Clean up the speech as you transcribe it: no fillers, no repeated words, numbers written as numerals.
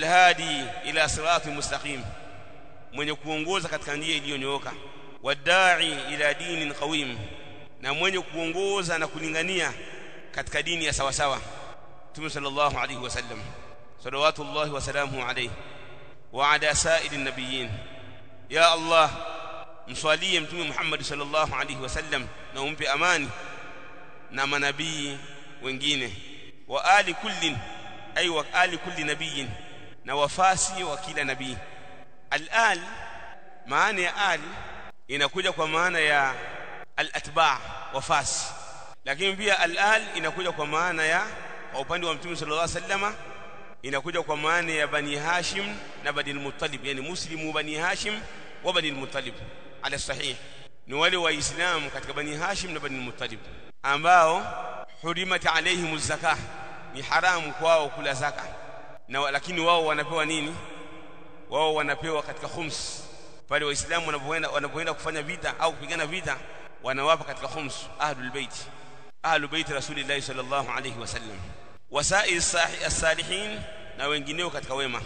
alhadi ila siratin mustaqim, mwenye kuongoza katika njia iliyonyooka, wadai ila dinin qawim, na mwenye kuongoza na kulingania katika dini ya sawa sawa. Mtume sallallahu alayhi wasallam salawatullahi wa salamuhu alayhi wa ala sa'ilin nabiyyin. Ya Allah, mswalie Mtume Muhammad sallallahu alayhi wasallam na umpe amani na manabii wengine, wa ali kullin ay wa ali kulli nabiyyin, na wafasi wa kila nabii. Al-al, maana ya al inakuja kwa maana ya al-atba' wafasi, lakini pia al-al inakuja kwa maana ya upande wa Mtume sallallahu alayhi wasallam inakuja kwa maana ya Bani Hashim na Bani al-Muttalib, yani muslimu Bani Hashim wa Bani al-Muttalib. Ala sahih ni wale waislamu katika Bani Hashim na Bani al-Muttalib ambao hurimat alaihim az-zakah, ni haramu kwao kula zaka, na lakini wao wanapewa nini? Wao wanapewa katika khums. Pale waislamu wanapoenda kufanya vita au kupigana vita, wanawapa katika khums ahlul bait rasulillah sallallahu alayhi wasallam, wasail as-salihin, na wengineo katika wema.